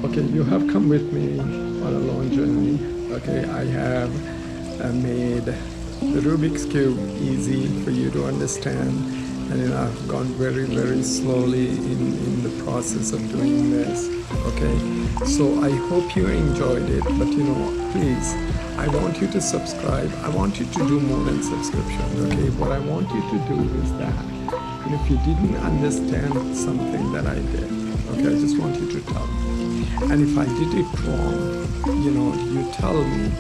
Okay, you have come with me on a long journey. Okay, I have made the Rubik's Cube easy for you to understand, and I've gone very, very slowly in the process of doing this. Okay, so I hope you enjoyed it, but please, I want you to subscribe. I want you to do more than subscription. Okay, what I want you to do is that, and if you didn't understand something that I did, okay, I just want you to tell me. And if I did it wrong, you tell me,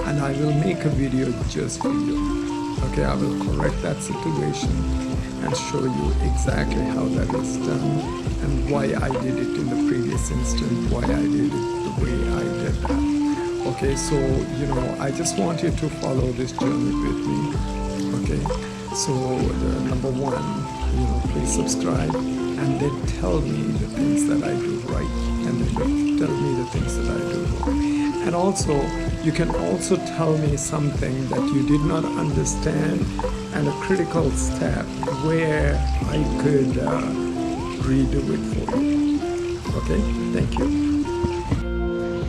and I will make a video just for you. Okay, I will correct that situation and show you exactly how that is done and why I did it in the previous instant, why I did it the way I did that. Okay, so I just want you to follow this journey with me. Okay, so number one, please subscribe and then tell me the things that I do right, and then tell me the things that I do wrong. And also, you can also tell me something that you did not understand and a critical step where I could redo it for you. Okay, thank you.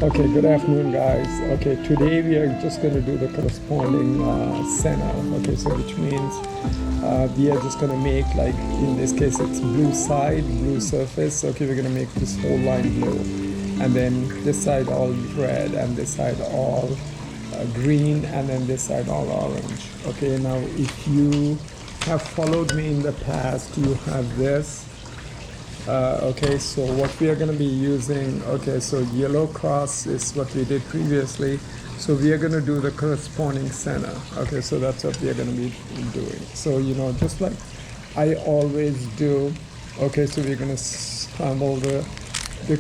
Okay, good afternoon, guys. Okay, today we are just going to do the corresponding center. Okay, so which means we are just going to make, like in this case it's blue side, blue surface. Okay, we're going to make this whole line blue, and then this side all red, and this side all green, and then this side all orange. Okay, now if you have followed me in the past, you have this. Okay, so what we are going to be using, okay, so yellow cross is what we did previously. So we are going to do the corresponding center. Okay, so that's what we are going to be doing. So, just like I always do, okay, so we're going to scramble the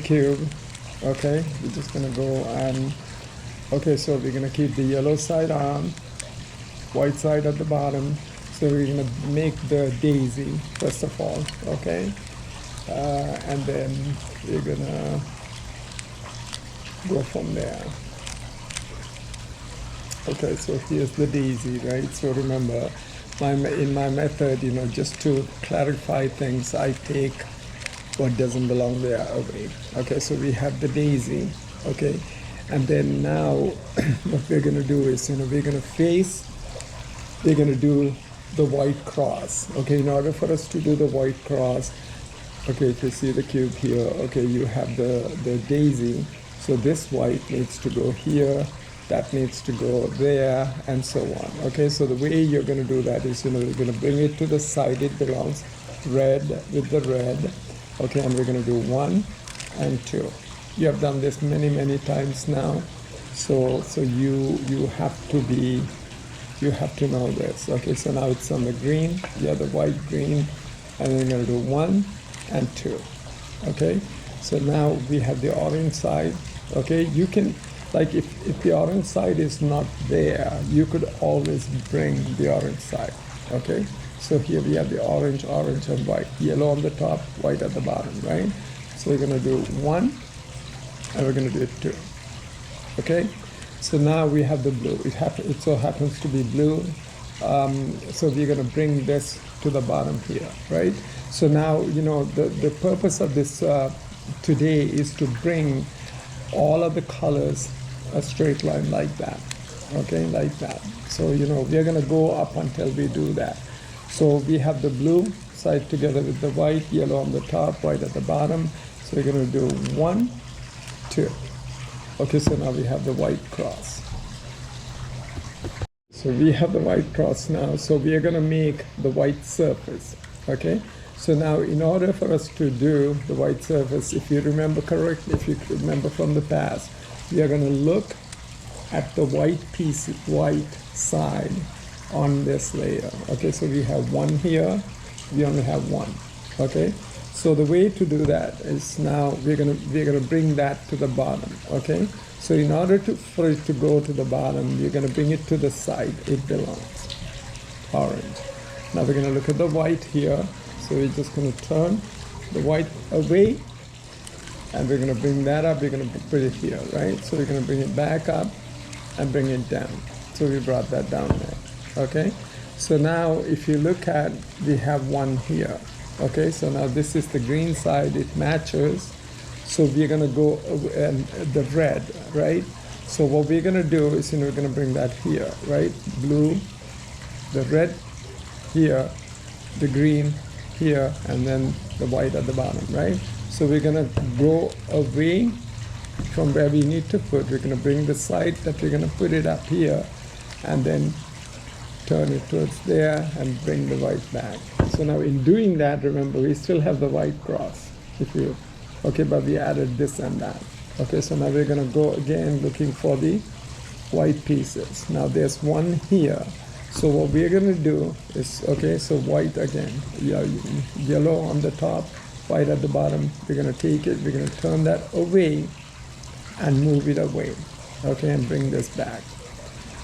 cube. Okay, we're just going to go and, okay, so we're going to keep the yellow side on, white side at the bottom. So we're going to make the daisy, first of all, okay? And then we're gonna go from there. Okay, so here's the daisy, right? So remember, in my method, just to clarify things, I take what doesn't belong there away. Okay, so we have the daisy, okay? And then now what we're gonna do is, we're gonna do the white cross. Okay, in order for us to do the white cross, okay, if you see the cube here, okay, you have the daisy. So this white needs to go here, that needs to go there, and so on. Okay, so the way you're going to do that is, you're going to bring it to the side it belongs, red with the red. Okay, and we're going to do 1 and 2. You have done this many, many times now. So you have to know this. Okay, so now it's on the green, yeah, the white, green, and then we're going to do 1 and 2. Okay, so now we have the orange side. Okay, you can, like, if the orange side is not there, you could always bring the orange side. Okay, so here we have the orange, and white, yellow on the top, white at the bottom, right? So we're going to do 1 and we're going to do 2. Okay, so now we have the blue. It so happens to be blue. So we're going to bring this to the bottom here, right? So now, the purpose of this today is to bring all of the colors a straight line like that, okay, like that. So, we're going to go up until we do that. So we have the blue side together with the white, yellow on the top, white at the bottom. So we're going to do 1, 2. Okay, so now we have the white cross. So we have the white cross now. So we are going to make the white surface, okay? So now, in order for us to do the white surface, if you remember correctly, if you remember from the past, we are going to look at the white piece, white side on this layer. Okay, so we have 1 here, we only have 1. Okay, so the way to do that is, now we're gonna bring that to the bottom. Okay, so in order for it to go to the bottom, you're gonna bring it to the side it belongs, orange. Now we're gonna look at the white here. So we're just going to turn the white away, and we're going to bring that up. We're going to put it here, right? So we're going to bring it back up and bring it down. So we brought that down there, okay? So now if you look at, we have 1 here, okay? So now this is the green side, it matches. So we're gonna go and the red, right? So what we're gonna do is, we're gonna bring that here, right? Blue, the red here, the green here, and then the white at the bottom, right? So we're gonna go away from where we need to put. We're gonna bring the side that we're gonna put it up here, and then turn it towards there and bring the white back. So now in doing that, remember, we still have the white cross, but we added this and that. Okay, so now we're gonna go again looking for the white pieces. Now there's one here. So what we're gonna do is, so white again, yellow on the top, white at the bottom. We're gonna take it, we're gonna turn that away and move it away, and bring this back.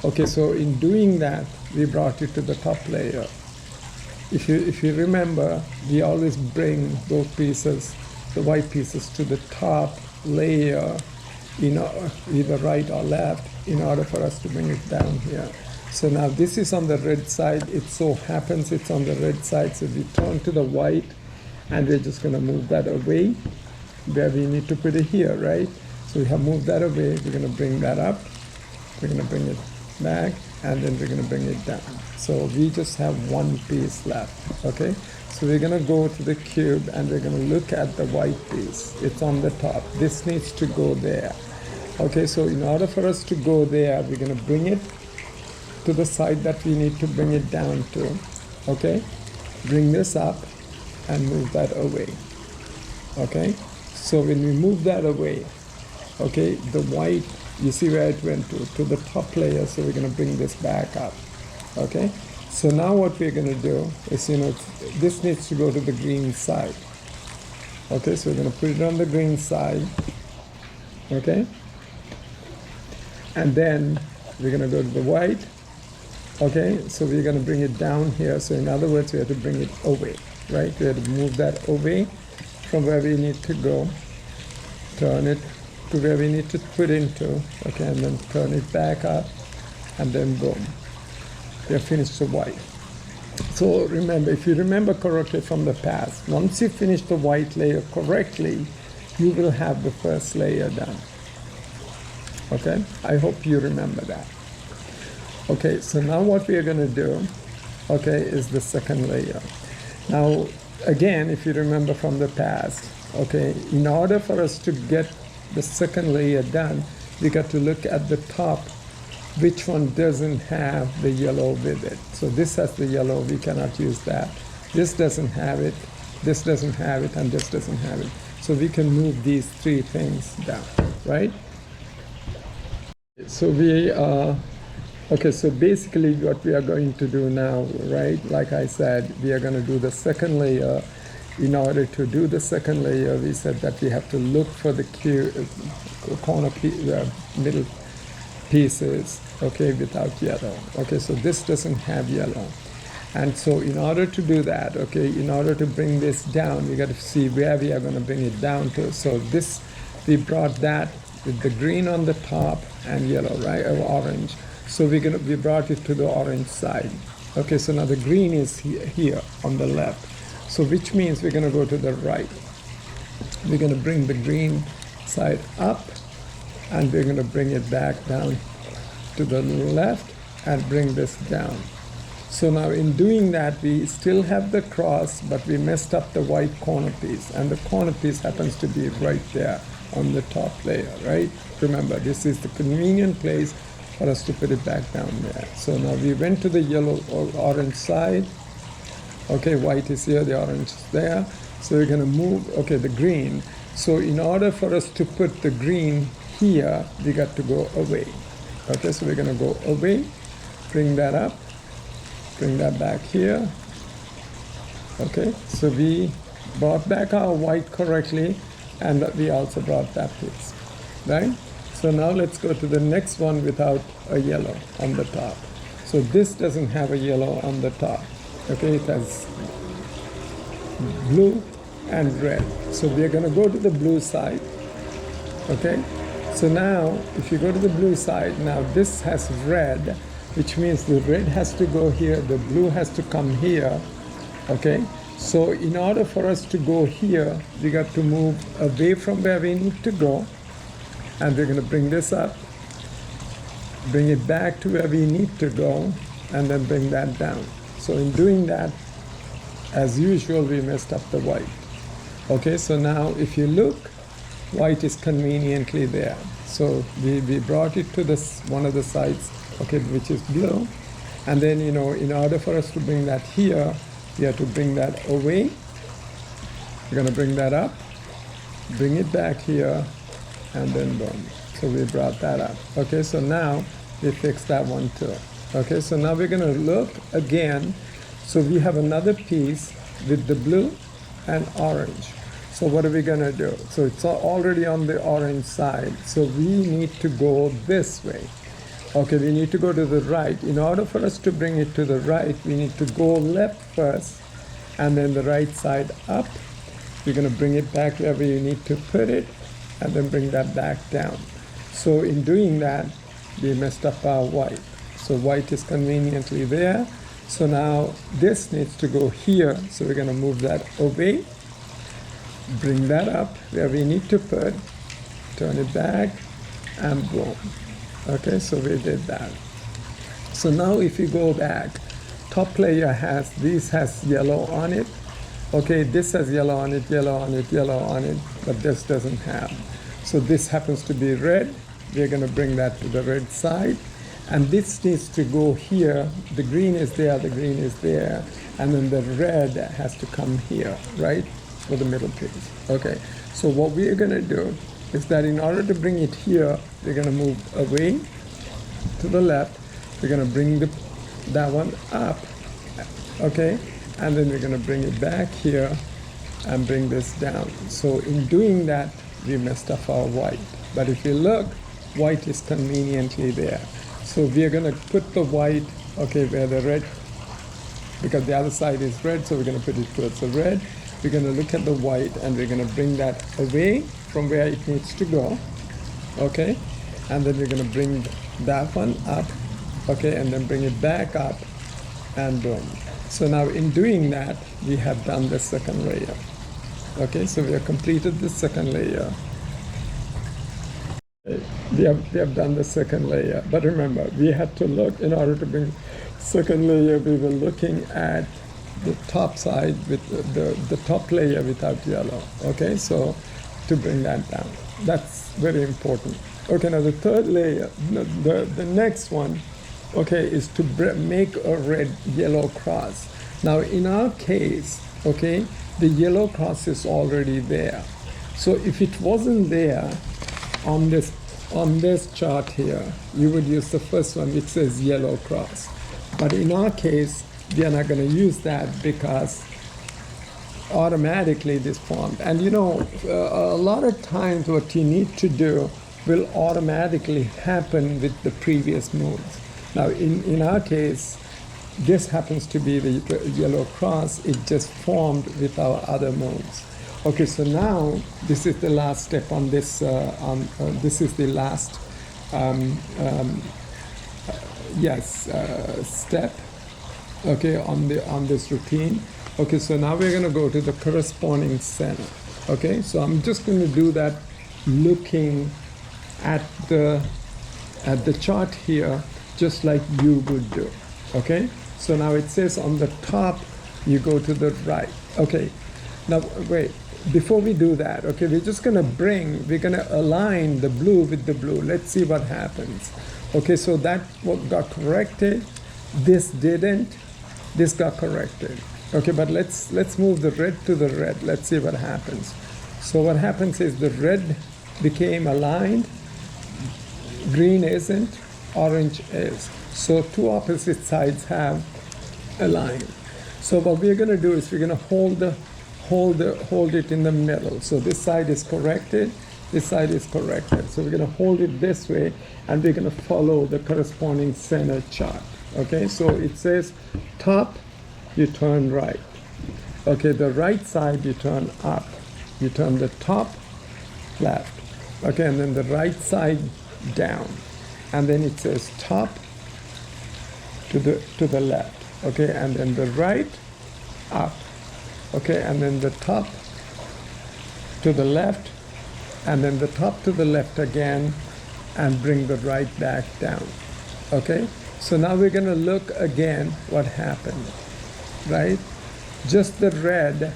Okay, so in doing that, we brought it to the top layer. If you remember, we always bring those pieces, the white pieces, to the top layer, either right or left, in order for us to bring it down here. So now this is on the red side. It so happens it's on the red side, so we turn to the white, and we're just gonna move that away where we need to put it here, right? So we have moved that away. We're gonna bring that up. We're gonna bring it back, and then we're gonna bring it down. So we just have one piece left, okay? So we're gonna go to the cube, and we're gonna look at the white piece. It's on the top. This needs to go there. Okay, so in order for us to go there, we're gonna bring it to the side that we need to bring it down to, okay? Bring this up and move that away, okay? So when we move that away, okay, the white, you see where it went to the top layer, so we're gonna bring this back up, okay? So now what we're gonna do is, this needs to go to the green side, okay? So we're gonna put it on the green side, okay? And then we're gonna go to the white, okay? So we're gonna bring it down here. So in other words, we have to bring it away, right? We have to move that away from where we need to go, turn it to where we need to put into, okay, and then turn it back up, and then boom, we have finished the white. So remember, if you remember correctly from the past, once you finish the white layer correctly, you will have the first layer done, okay? I hope you remember that. Okay, so now what we are going to do, okay, is the second layer. Now, again, if you remember from the past, okay, in order for us to get the second layer done, we got to look at the top, which one doesn't have the yellow with it. So this has the yellow, we cannot use that. This doesn't have it, this doesn't have it, and this doesn't have it. So we can move these three things down, right? So okay, so basically what we are going to do now, right, like I said, we are going to do the second layer. In order to do the second layer, we said that we have to look for the middle pieces, okay, without yellow. Okay, so this doesn't have yellow. And so in order to do that, okay, in order to bring this down, we got to see where we are going to bring it down to. So this, we brought that with the green on the top and yellow, right, or orange. So we brought it to the orange side. Okay, so now the green is here on the left. So which means we're going to go to the right. We're going to bring the green side up, and we're going to bring it back down to the left and bring this down. So now in doing that, we still have the cross, but we messed up the white corner piece, and the corner piece happens to be right there on the top layer, right? Remember, this is the convenient place for us to put it back down there. So now we went to the yellow or orange side. Okay, white is here, the orange is there. So we're gonna move, okay, the green. So in order for us to put the green here, we got to go away. Okay, so we're gonna go away, bring that up, bring that back here. Okay, so we brought back our white correctly, and we also brought that piece, right? So now let's go to the next one without a yellow on the top. So this doesn't have a yellow on the top. Okay, it has blue and red. So we are going to go to the blue side. Okay, so now if you go to the blue side, now this has red, which means the red has to go here, the blue has to come here. Okay, So in order for us to go here, we got to move away from where we need to go. And we're going to bring this up, bring it back to where we need to go, and then bring that down. So in doing that, as usual, we messed up the white. Okay, so now if you look, white is conveniently there. So we brought it to this one of the sides, okay, which is blue. And then, in order for us to bring that here, we have to bring that away. We're going to bring that up, bring it back here, and then boom. So we brought that up. Okay, so now we fixed that one too. Okay, so now we're going to look again. So we have another piece with the blue and orange. So what are we going to do? So it's already on the orange side. So we need to go this way. Okay, we need to go to the right. In order for us to bring it to the right, we need to go left first, and then the right side up. We're going to bring it back wherever you need to put it, and then bring that back down. So in doing that, we messed up our white. So white is conveniently there. So now this needs to go here. So we're going to move that away, bring that up where we need to put, turn it back, and boom. Okay, so we did that. So now if you go back, top layer has yellow on it. Okay, this has yellow on it, yellow on it, yellow on it, but this doesn't have. So this happens to be red. We're going to bring that to the red side. And this needs to go here. The green is there, the green is there. And then the red has to come here, right? For the middle piece. Okay, so what we're going to do is that in order to bring it here, we're going to move away to the left. We're going to bring that one up, okay? And then we're going to bring it back here and bring this down. So in doing that, we messed up our white. But if you look, white is conveniently there. So we're going to put the white, okay, where the red, because the other side is red, so we're going to put it towards the red. We're going to look at the white, and we're going to bring that away from where it needs to go, okay? And then we're going to bring that one up, okay, and then bring it back up, and boom. So now in doing that, we have done the second layer. Okay, so we have completed the second layer. We have done the second layer, but remember, we had to look, in order to bring second layer, we were looking at the top side with the top layer without yellow, okay? So to bring that down, that's very important. Okay, now the third layer, the next one, okay, is to make a red-yellow cross. Now in our case, okay, the yellow cross is already there. So if it wasn't there on this chart here, you would use the first one which says yellow cross. But in our case, we are not going to use that because automatically this formed. And a lot of times what you need to do will automatically happen with the previous moves. Now in our case, this happens to be the yellow cross. It just formed with our other moves. Okay, so now this is the last step on this. This is the last step. Okay, on this routine. Okay, so now we're going to go to the corresponding center. Okay, so I'm just going to do that looking at the chart here, just like you would do. Okay, so now it says on the top, you go to the right. Okay, now wait, before we do that, okay, we're going to align the blue with the blue. Let's see what happens. Okay, so that what got corrected, this didn't, this got corrected. Okay, but let's move the red to the red. Let's see what happens. So what happens is the red became aligned, green isn't, orange is. So two opposite sides have aligned. So what we're going to do is we're going to hold it in the middle. So this side is corrected, this side is corrected. So we're going to hold it this way, and we're going to follow the corresponding center chart. Okay, so it says top, you turn right. Okay, the right side you turn up. You turn the top left. Okay, and then the right side down. And then it says top to the left. Okay, and then the right up. okay, and then the top to the left, and then the top to the left again, and bring the right back down. Okay, so now we're going to look again what happened, right? Just the red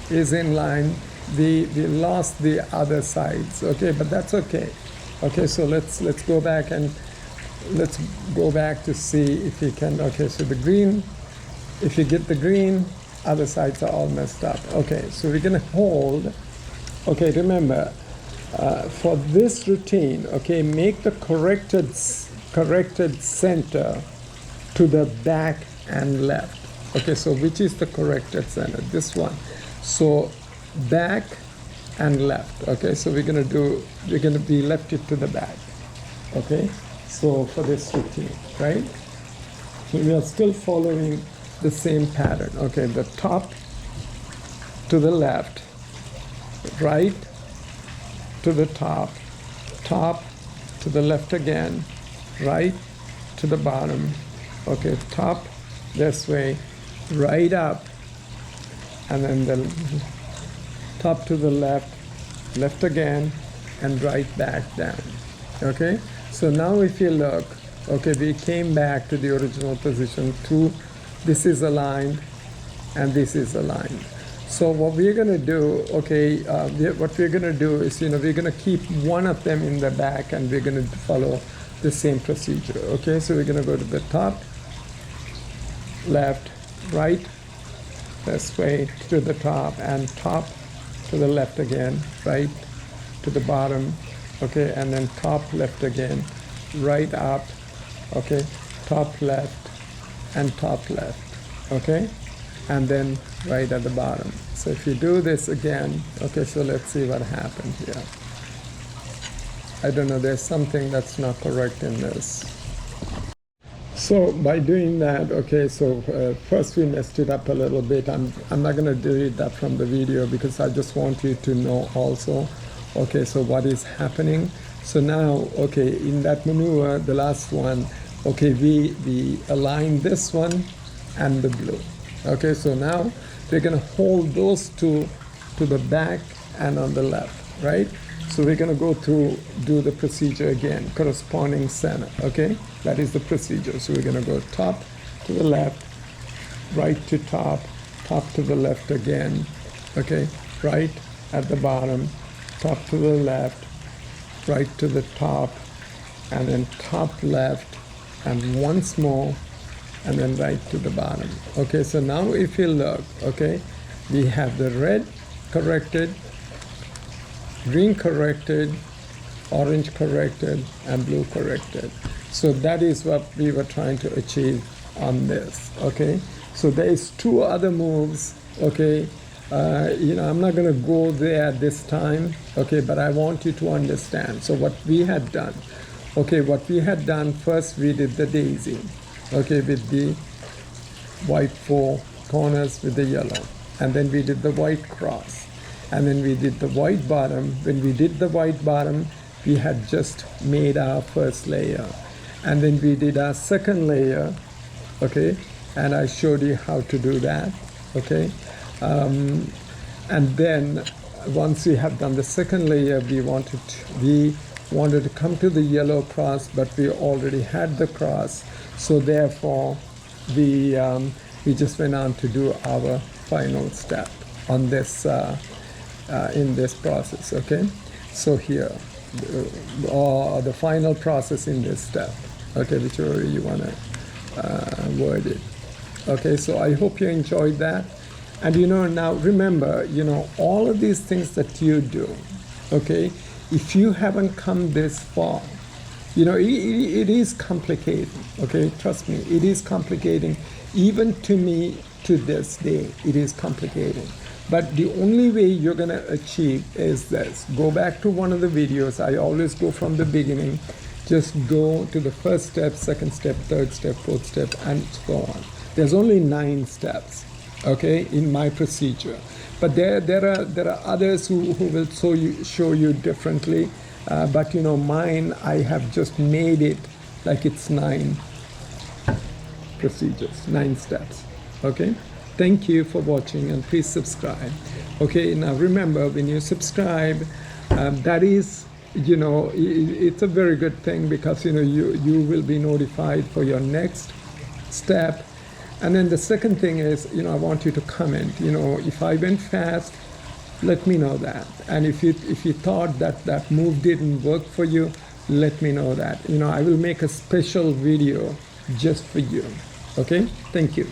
is in line. We lost the other sides, okay, but that's okay. Okay, so let's go back and let's go back to see if we can. Okay, so the green, if you get the green, other sides are all messed up. Okay, so we're going to hold. Okay, remember, for this routine, okay, make the corrected center to the back and left. Okay, so which is the corrected center? This one. So back and left. Okay, so we're gonna be left it to the back. Okay, so for this routine, right? So we are still following the same pattern. Okay, the top to the left, right to the top, top to the left again, right to the bottom. Okay, top this way, right up, and then the top to the left, left again, and right back down. Okay, so now if you look, okay, we came back to the original position. This is aligned and this is aligned. So what we're going to do, okay, what we're going to do is, we're going to keep one of them in the back, and we're going to follow the same procedure. Okay, so we're going to go to the top, left, right, this way to the top, and top to the left again, right to the bottom, okay, and then top left again, right up, okay, top left and top left, okay, and then right at the bottom. So if you do this again, okay, so let's see what happened here. I don't know, there's something that's not correct in this. So by doing that, okay, so first we messed it up a little bit. I'm not going to delete that from the video because I just want you to know also, okay, so what is happening. So now, okay, in that maneuver, the last one, okay, we align this one and the blue. Okay, so now we're going to hold those two to the back and on the left, right? So we're going to go through, do the procedure again, corresponding center, okay? That is the procedure. So we're going to go top to the left, right to top, top to the left again, okay? Right at the bottom, top to the left, right to the top, and then top left, and once more, and then right to the bottom. Okay, so now if you look, okay, we have the red corrected, green corrected, orange corrected, and blue corrected. So that is what we were trying to achieve on this, okay? So there is two other moves, okay? I'm not going to go there this time, okay, but I want you to understand. So what we had done, okay, first we did the daisy, okay, with the white four corners with the yellow, and then we did the white cross, and then we did the white bottom. When we did the white bottom, we had just made our first layer, and then we did our second layer, okay, and I showed you how to do that, okay, and then once we have done the second layer, we wanted to come to the yellow cross, but we already had the cross, so therefore we just went on to do our final step on this in this process, okay? So here, or the final process in this step, okay, whichever you want to word it. Okay, so I hope you enjoyed that. And now remember, all of these things that you do, okay, if you haven't come this far, it is complicated, okay, trust me, it is complicating. Even to me, to this day, it is complicating. But the only way you're going to achieve is this. Go back to one of the videos. I always go from the beginning. Just go to the first step, second step, third step, fourth step, and so on. There's only 9 steps, okay, in my procedure. But there are others who will show you differently. But mine, I have just made it like it's 9 procedures, 9 steps, okay? Thank you for watching, and please subscribe. Okay, now remember, when you subscribe, that is, it's a very good thing, because you will be notified for your next step. And then the second thing is, I want you to comment. If I went fast, let me know that. And if you thought that move didn't work for you, let me know that. I will make a special video just for you. Okay, thank you.